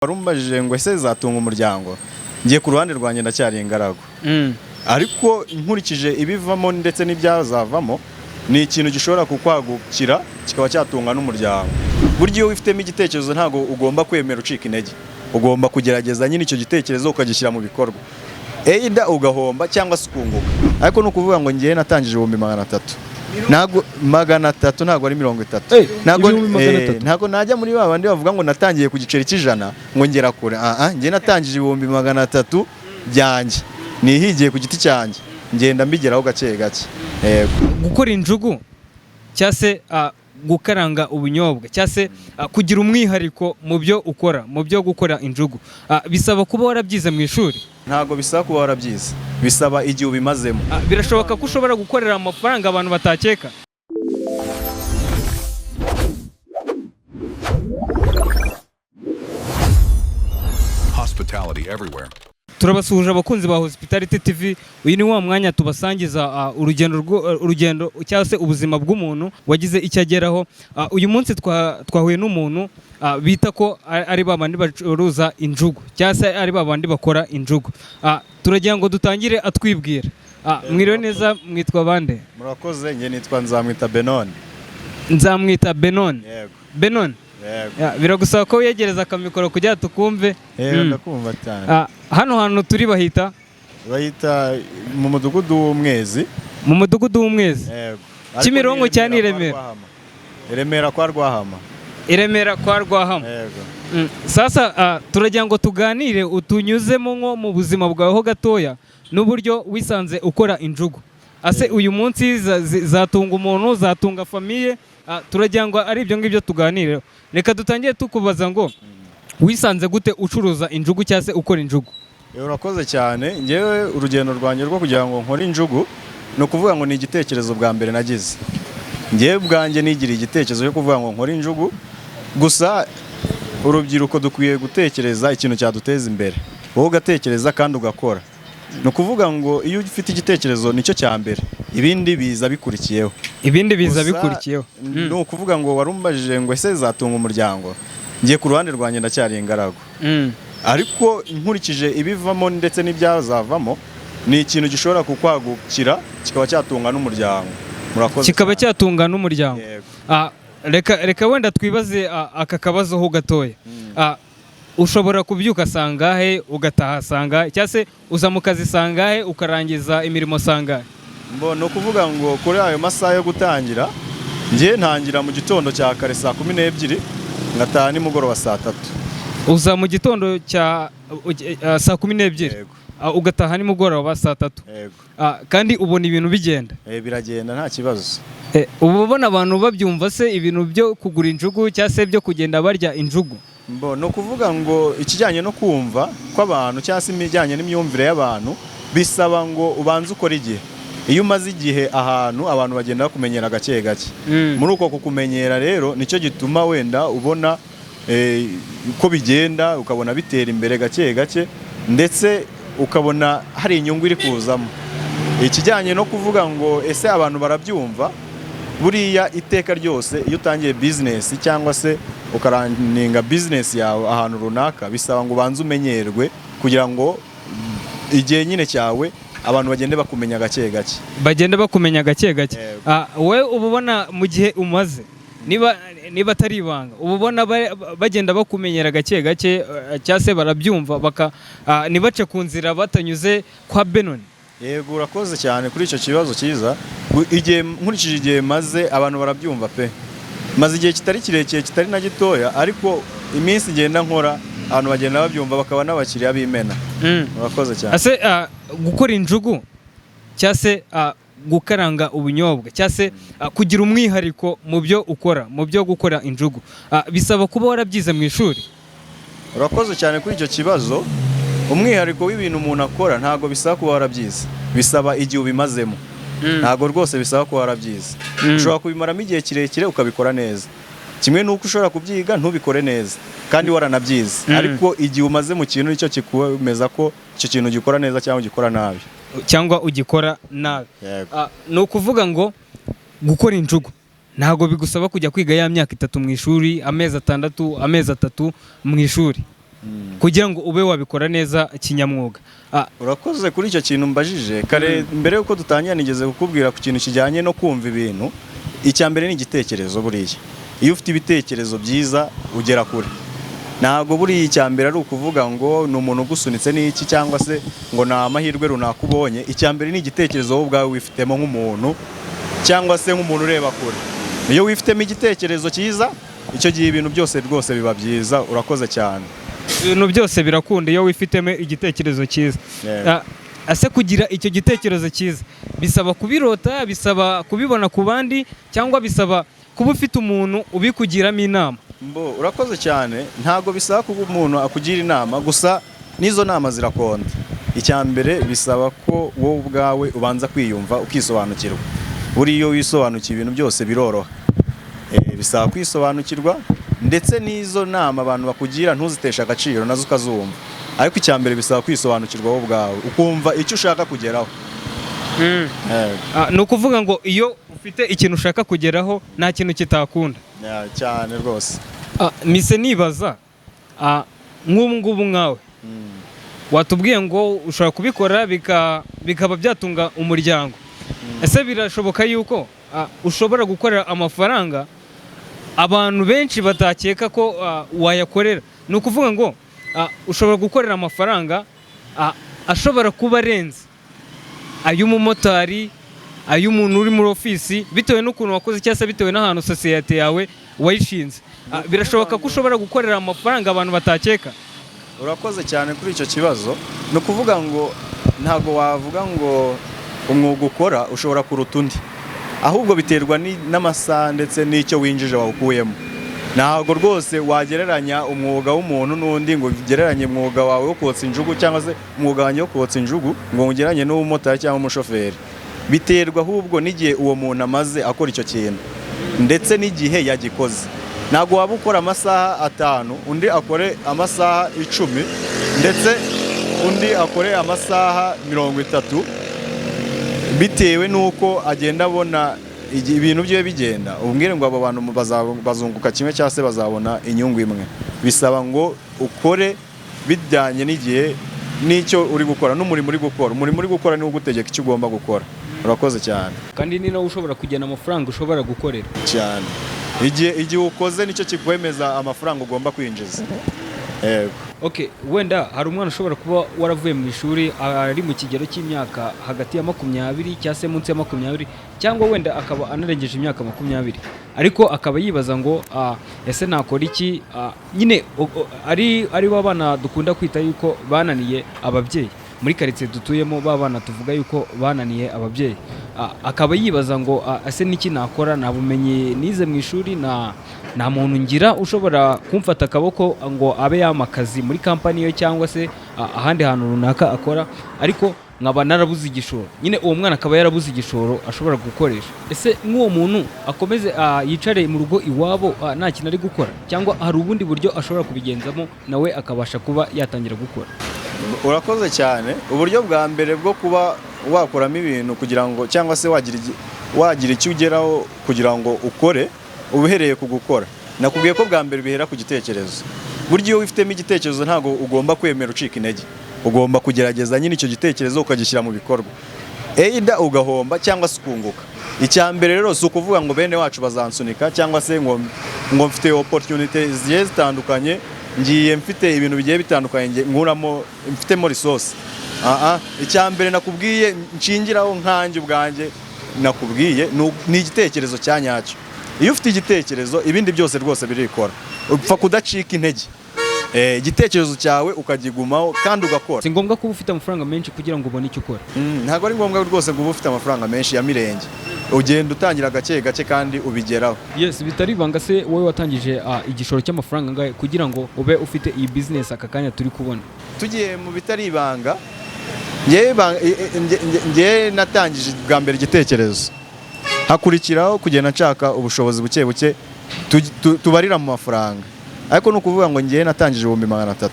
Warumbajije ngo ese zatunga umuryango ngiye ku ruhande rwanjye ndacyari ingaragu ariko inkurikije ibivamo ndetse n'ibyazavamo ni ikintu gishobora kukwagukira kikaba cyatunga n'umuryango. Buryo iyo wifitemo igitekerezo ntago ugomba kwemera ucika intege, ugomba kugerageza nyine icyo gitekerezo ukagishyira mu bikorwa, either ugahomba cyangwa se ukunguka. Ariko no kuvuga ngo ngiye natangije 300 ntago 300 ntago ari 30 ntago najya muri babandi bavuga ngo natangiye ku giceri cy'ijana ngo ngera kure. Ngiye natangije 300 byanjye nihigiye ku giti cyanjye ngenda mbigeraho gake gake. Gukora injugu cyase gukaranga ubunyobwa cyase kugira umwihariko mu byo ukora, mu byo gukora injugu bisaba kuba warabyize mu ishuri. Ntago bisaba kuba warabyize, bisaba igihe ubimazemo. Birashoboka ko ushobora gukorera amafaranga abantu batakeka. Hospitality everywhere. Turabasuhuje abakunzi ba Hospitality TV. Uyu ni wa mwanya tubasangiza urugendo cyase ubuzima bw'umuntu wagize icyo ageraho. Uyu munsi twahuye n'umuntu bita ko ari babandi bacuruza injugu cyase ari babandi bakora injugu. Turagira ngo dutangire atwibwira. Mwiriwe neza, mwitwa bande? Murakoze, nge nitwa Nzamwita Benon. Nzamwita Benon. Yego. Benon. Yego. Biragusaba ko yegereza akamikoro kugira tukumve. Yego, ndakumva cyane. Hano hantu turi bahita mu mudugudu w'Umwezi. Mu mudugudu w'Umwezi. Yego. Kimironko cyane Iremera. Iremera kwa Rwahama. Iremera kwa Rwahama. Yego. Sasa turagira ngo tuganire utunyuzemo nko mu buzima bwawe ho gatoya n'uburyo wisanze ukora injugu. Ase uyu munsi zatunga umuntu, zatunga famiye, turagira ngo ari ibyo ngibyo tuganire. Reka dutangiye tukubaza ngo wisanze gute ucuruza injugu cyase ukora injugu? Urakoze cyane. Ngewe urugendo rwanjye rwo kugira ngo nkore injugu no kuvuga ngo ni igitekerezo bwa mbere nagize. Ngewe bwanjye nigira igitekerezo cyo kuvuga ngo nkore injugu, gusa urubyiruko dukwiye gutekereza ikintu cyaduteza imbere. Wowe ugatekereza kandi ugakora. No kuvuga ngo iyo ufite igitekerezo nicyo cya mbere, ibindi biza bikurikiyeho. Ibindi biza bikurikiyeho. No kuvuga ngo warumbajije ngo ese zatunga umuryango ngiye ku ruhande rwanjye ndacyari ingaragu ariko inkurikije ibivamo ndetse n'ibyazavamo ni ikintu gishobora kukwagukira kikaba cyatunga n'umuryango. Murakoze. Kikaba cyatunga n'umuryango. Reka wenda twibaze aka kabazo ho gatoya. Ushobora kubyuka sangahe ugataha sangahe cyase uza mu kazi sangahe ukarangiza imirimo sangahe? No kuvuga ngo kuri ayo masaha yo gutangira ngiye ntangira mu gitondo cya kare saa 12 ngataha nimugoroba saa 3. Uza mu gitondo cya saa 12 ugataha nimugoroba saa 3. Kandi ubona ibintu bigenda? Biragenda nta kibazo. Ubu ubona abantu babyumva se ibintu byo kugura injugu cyase byo kugenda barya injugu? No kuvuga ngo ikijyanye no kumva kw'abantu cyase imijyanye n'imyumvire y'abantu bisaba ngo ubanze ukora igihe. Iyo umaze igihe ahantu abantu bagenda bakumenyera gake gake. Muri uko kukumenyera rero nicyo gituma wenda ubona uko bigenda, ukabona bitera imbere gake gake ndetse ukabona hari inyungu iri kuzamo. Ikijyanye no kuvuga ngo ese abantu barabyumva, buriya iteka ryose iyo utangiye business cyangwa se ukaraninga business yawe ahantu runaka bisaba ngo ubanze umenyerwe kugira ngo igihe nyine cyawe abantu bagende bakumenya gake gake. Bagende bakumenya gake gake. We ububona mu gihe umaze niba atari ibanga ububona bagenda bakumenyera gake gake cyase barabyumva nibace ku nzira batanyuze kwa Benon? Yego, urakoze cyane kuri icyo kibazo cyiza. Igihe nkurikije igihe maze abantu barabyumva pe. Maze igihe kitari kirekire kitari na gitoya ariko iminsi igenda nkora abantu bagenda babyumva bakaba n'abakiriya b'imena. Urakoze cyane. Ase gukora injugu cyase gukaranga ubunyobwa cyase kugira umwihariko mu byo ukora, mu byo gukora injugu bisaba kuba warabyize mu ishuri? Urakoze cyane kuri icyo kibazo. Umwihariko w'ibintu umuntu akora ntago bisaba kuba warabyize, bisaba igihe ubimazemo. Ntago rwose bisaba kuba warabyize. Ushobora kubimaramo igihe kirekire ukabikora neza, kimwe nuko ushobora kubyiga ntubikore neza kandi waranabyize, ariko igihe umaze mu kintu nicyo kikwemeza ko icyo kintu gikora neza cyangwa ugikora nabi. Ni ukuvuga ngo gukora injugu ntago bigusaba kujya kwiga ya myaka 3 mu ishuri, amezi 6, amezi 3 mu ishuri. kugira ngo ube wabikora neza kinyamwuga. Urakoze kuri icyo kintu mbajije kare. Mbere yuko dutangira nigeze kukubwira ku kintu kijyanye no kumva ibintu. Icya mbere ni igitekerezo. Buriya iyo ufite ibitekerezo byiza ugera kure. Ntabwo buriya icya mbere ari ukuvuga ngo ni umuntu ugusunitse n'iki cyangwa se ngo ni amahirwe runaka ubonye. Icya mbere ni igitekerezo wowe ubwawe wifitemo nk'umuntu cyangwa se nk'umuntu ureba kure. Iyo wifitemo igitekerezo cyiza, icyo gihe ibintu byose rwose biba byiza. Urakoze cyane. Ibintu byose birakunda iyo wifitemo igitekerezo cyiza. Ase kugira icyo gitekerezo cyiza bisaba kubirota, bisaba kubibona ku bandi, cyangwa bisaba kuba ufite umuntu ubikugiramo inama? Urakoze cyane. Ntabwo bisaba kuba umuntu akugira inama gusa, n'izo nama zirakonda. Icya mbere bisaba ko wowe ubwawe ubanza kwiyumva ukisobanukirwa. Buriya iyo wisobanukiye ibintu byose biroroha. Bisaba kwisobanukirwa, ndetse n'izo nama abantu bakugira ntuzitesha agaciro, nazo ukazumva. Ariko icya mbere bisaba kwisobanukirwa wowe ubwawe, ukumva icyo ushaka kugeraho. Ni ukuvuga ngo iyo ufite ikintu ushaka kugeraho nta kintu kitakunda. Cyane rwose. Mise nibaza nk'ubu ngubu nkawe watubwiye ngo ushobora kubikora bikaba byatunga umuryango. Ese birashoboka yuko ushobora gukorera amafaranga abantu benshi batakeka ko wayakorera? Ni ukuvuga ngo ushobora gukorera amafaranga ashobora kuba arenze ay'umumotari, ay'umuntu uri muri ofisi, bitewe n'ukuntu wakoze cyangwa se bitewe n'ahantu sosiyete yawe wayishinze. Birashoboka ko ushobora gukorera amafaranga abantu batakeka? Urakoze cyane kuri icyo kibazo. Ni ukuvuga ngo ntabwo wavuga ngo umwuga ukora ushobora kuruta undi, ahubwo biterwa n'amasaha ndetse n'icyo winjije wawukuyemo. Ntabwo rwose wagereranya umwuga w'umuntu n'undi ngo ugereranye umwuga wawe wo kotsa injugu cyangwa se umwuga wanjye wo kotsa injugu ngo ugereranye n'umumotari cyangwa umushoferi. Biterwa ahubwo n'igihe uwo muntu amaze akora icyo kintu ndetse n'igihe yagikoze. Ntabwo waba ukora amasaha 5 undi akore amasaha 10 ndetse undi akore amasaha 30, bitewe n'uko agenda abona ibintu bye bigenda. Umbwire ngo abo bantu bazunguka kimwe cyangwa se bazabona inyungu imwe. Bisaba ngo ukore bijyanye n'igihe n'icyo uri gukora n'umurimo uri gukora. Umurimo uri gukora ni ugutegeka icyo ugomba gukora. Urakoze cyane. Kandi ni nawe ushobora kugena amafaranga ushobora gukorera cyane. Igihe ukoze nicyo kikwemeza amafaranga ugomba kwinjiza. Yego. Okay, wenda hari umwana ushobora kuba waravuye mu ishuri ari mu kigero cy'imyaka hagati ya 20 cyangwa se munsi ya 20, cyangwa wenda akaba anarengeje imyaka 20, ariko akaba yibaza ngo ese nakora iki? Nyine ari w'abana dukunda kwita yuko bananiye ababyeyi muri quartier dutuyemo, babana tuvuga yuko bananiye ababyeyi. Akaba yibaza ngo ese niki nakora? Nta bumenyi nize mu ishuri, nta muntu ngira ushobora kumfata akaboko ngo abe yamakazi muri kampani yo cyangwa se ahandi hantu runaka akora, ariko nkaba narabuze igishoro. Nyine uwo mwana akaba yarabuze igishoro ashobora gukoresha. Ese nk'uwo muntu akomeze yicare mu rugo iwabo nta kintu ari gukora, cyangwa hari ubundi buryo ashobora kubigenzamo nawe akabasha kuba yatangira gukora? Urakoze cyane. Uburyo bwa mbere bwo kuba wakoramo ibintu kugira ngo cyangwa se wagira icyo ugeraho kugira ngo ukore, ubihereye ku gukora. Nakubwiye ko bwa mbere bihera ku gitekerezo. Buryo iyo wifitemo igitekerezo ntabwo ugomba kwemera ucika intege. Ugomba kugerageza nyine icyo gitekerezo ukagishyira mu bikorwa. Either ugahomba cyangwa se ukunguka. Icya mbere rero si ukuvuga ngo bene wacu bazansunika cyangwa se ngo mfite opportunities zigiye zitandukanye, ngiye mfite ibintu bigiye bitandukanye nkuramo, mfitemo resource. Icya mbere nakubwiye nshingiraho nkanjye ubwanjye nakubwiye ni igitekerezo cyanyacyo. Iyo ufite igitekerezo ibindi byose rwose birikora. Upfa kudacika intege. Igitekerezo cyawe ukagigumaho kandi ugakora. Si ngombwa kuba ufite amafaranga menshi kugira ngo ubone icyo ukora. Ntabwo ari ngombwa rwose ngo ube ufite amafaranga menshi ya mirenge. Ugenda utangira gake gake kandi ubigeraho. Yes, bitari banga se wowe watangije igishoro cy'amafaranga ngahe kugira ngo ube ufite iyi business aka kanya turi kubona? Tugiye mu bitari ibanga. Nge natangije bwa mbere igitekerezo. Hakurikiraho kugenda nshaka ubushobozi buke buke tubarira mu mafaranga. Ariko no kuvuga ngo ngiye natangije 300.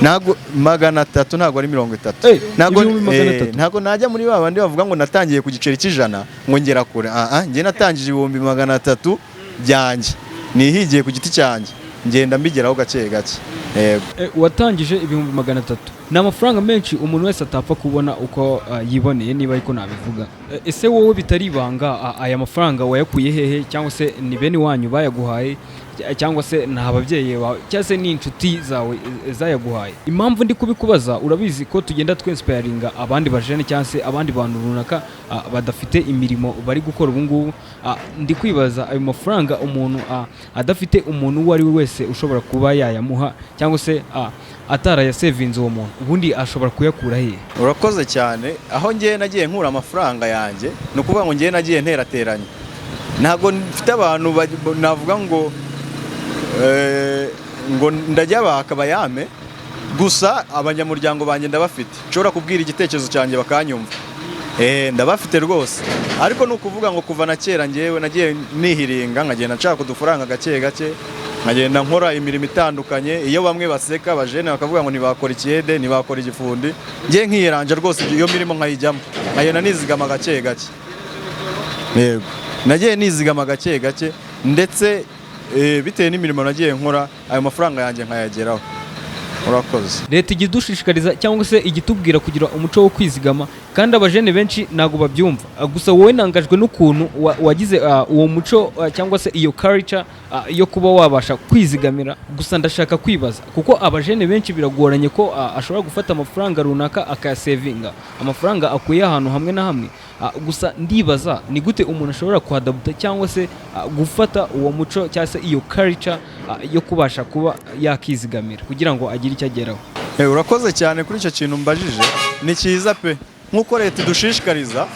Ntago 300 ntago ari 30. Ntago najya muri babandi bavuga ngo natangiye ku giceri cy'ijana ngo ngera kure. Ngiye natangije 300 byanjye. Nihigiye ku giti cyanjye. ngenda mbigeraho gake gake. Yego. Watangije 300,000 ni amafaranga menshi umuntu wese atapfa kubona uko yiboneye niba ariko nabivuga. Ese wowe bitari ibanga aya mafaranga wayakuye hehe, cyangwa se ni bene wanyu bayaguhaye, cyangwa se ni ababyeyi bawe, cyangwa se ni inshuti zawe zayaguhaye? Impamvu ndi kubikubaza, urabizi ko tugenda twinspiringa abandi bajene cyangwa se abandi bantu runaka badafite imirimo bari gukora ubu ngubu. Ndi kwibaza ayo mafaranga umuntu adafite umuntu uwo ari we wese ushobora kuba yayamuha, cyangwa se atarayasevinze uwo muntu, ubundi ashobora kuyakura hehe? Urakoze cyane. Aho ngiye nagiye nkura amafaranga yanjye, ni ukuvuga ngo ngiye nagiye nterateranya. Ntabwo mfite abantu navuga ngo ndajya baka bayame, gusa abanyamuryango banjye ndabafite, nshobora kubwira igitekerezo cyanjye bakanyumva. Ndabafite rwose, ariko ni ukuvuga ngo kuva na kera ngewe nagiye nihiringa, nkagenda nshaka udufaranga gake gake, nkagenda nkora imirimo itandukanye. Iyo bamwe baseka abajene bakavuga ngo ntibakora ikiyede, ntibakora igifundi, ngiye nkiyiranja rwose iyo mirimo nkayijyamo, nkagenda nizigama gake gake. Yego, nagiye nizigama gake gake, ndetse bitewe n'imirimo nagiye nkora, ayo mafaranga yanjye nkayageraho. Urakoze. Leta igidushishikariza cyangwa se igitubwira kugira umuco wo kwizigama, kandi abajene benshi ntago babyumva. Gusa wowe nangajwe n'ukuntu wagize uwo muco cyangwa se iyo culture yo kuba wabasha kwizigamira. Gusa ndashaka kwibaza, kuko abajene benshi biragoranye ko ashobora gufata amafaranga runaka akayasevinga, amafaranga akuye ahantu hamwe na hamwe. Gusa ndibaza ni gute umuntu ashobora kuadabuta cyangwa se gufata uwo muco cyangwa se iyo culture yo kubasha kuba yakizigamira kugira ngo agire icyo ageraho. Urakoze cyane kuri icyo kintu mbajije, ni cyiza pe. Nk'uko leta idushishikariza,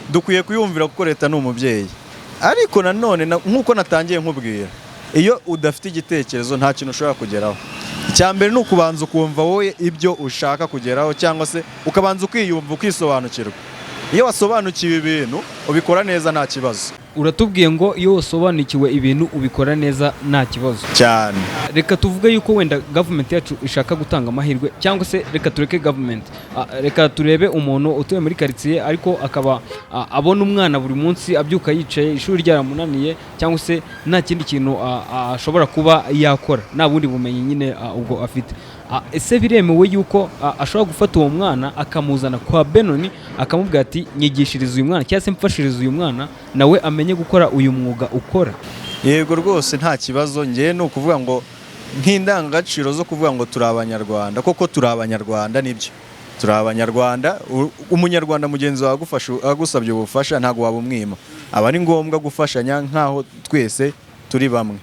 dukwiye kuyumvira kuko leta ni umubyeyi. Ariko nanone nk'uko natangiye nkubwira, iyo udafite igitekerezo nta kintu ushobora kugeraho. Icya mbere ni ukubanza ukumva wowe ibyo ushaka kugeraho, cyangwa se ukabanza ukiyumva, ukisobanukirwa. Iyo wasobanukiwe ibintu ubikora neza nta kibazo. Uratubwiye ngo iyo wasobanukiwe ibintu ubikora neza nta kibazo cyane. Reka tuvuge yuko wenda government yacu ishaka gutanga amahirwe, cyangwa se reka tureke government, reka turebe umuntu utuye muri quartier ariko akaba abona umwana buri munsi abyuka yicaye, ishuri ryaramunaniye, cyangwa se nta kindi kintu ashobora kuba yakora, nta bundi bumenyi nyine ubwo afite. Ese biremewe yuko ashobora gufata uwo mwana akamuzana kwa Benoni akamubwira ati nyigishiriza uyu mwana cyangwa se mfashiriza uyu mwana nawe amenye gukora uyu mwuga ukora? Yego rwose nta kibazo. Ngiye ni ukuvuga ngo nk'indangagaciro zo kuvuga ngo turi abanyarwanda, koko turi abanyarwanda, nibyo turi abanyarwanda. Umunyarwanda mugenzi wawe agusabye ubufasha ntabwo wabumwima, aba ari ngombwa gufashanya nk'aho twese turi bamwe.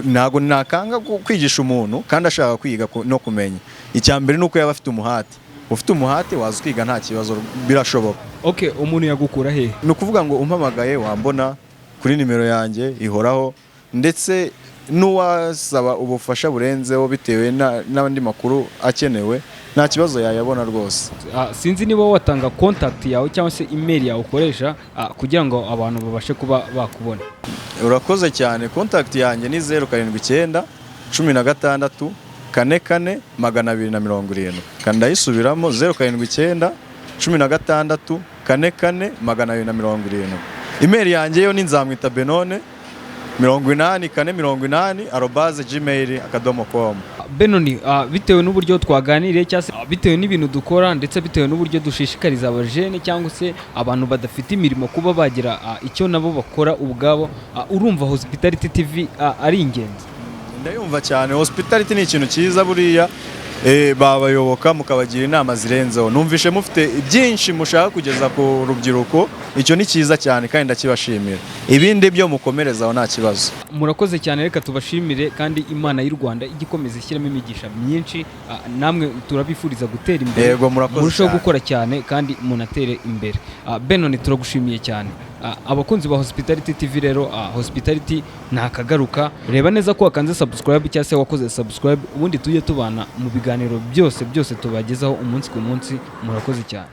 Ntago nakanga kwigisha umuntu kandi ashaka kwiga no kumenya. Icya mbere nuko yaba afite umuhate. Ufite umuhate waza kwiga nta kibazo, birashoboka. Okay, umuntu yagukura he? Ni ukuvuga ngo umpamagaye wambona kuri nimero yanjye ihoraho, ndetse n'uwasaba ubufasha burenzeho bitewe n'abandi makuru akenewe, nta kibazo yayabona rwose. Sinzi niba watanga contact yawe cyangwa se email yawe ukoresha kugira ngo abantu babashe kuba bakubona. Urakoze cyane. Contact yanjye ni 079 16 44 270. Kandi ndayisubiramo 079 16 44 270. Email yanjye yo ni nzamwita Benone 8480@gmail.com. Benoni, bitewe n'uburyo twaganiriye cyangwa se bitewe n'ibintu dukora, ndetse bitewe n'uburyo dushishikariza abajene cyangwa se abantu badafite imirimo kuba bagira icyo nabo bakora ubwabo, urumva Hospitality TV ari ingenzi? Ndayumva cyane. Hospitality ni ikintu cyiza buriya, babayoboka mukabagira inama zirenzeho. Numvishe mufite byinshi mushaka kugeza ku rubyiruko, icyo ni cyiza cyane kandi ndakibashimira. Ibindi byo mukomerezaho nta kibazo. Murakoze cyane, reka tubashimire, kandi Imana y'u Rwanda igikomeza ishyiramo imigisha myinshi. Namwe turabifuriza gutera imbere. Yego, murakoze. Murushaho gukora cyane kandi munatere imbere. Benoni, turagushimiye cyane. Abakunzi ba Hospitality TV rero, Hospitality ntakagaruka. Reba neza ko wakanze subscribe cyangwa se wakoze subscribe, ubundi tujye tubana mu biganiro byose tubagezaho umunsi ku munsi. Murakoze cyane.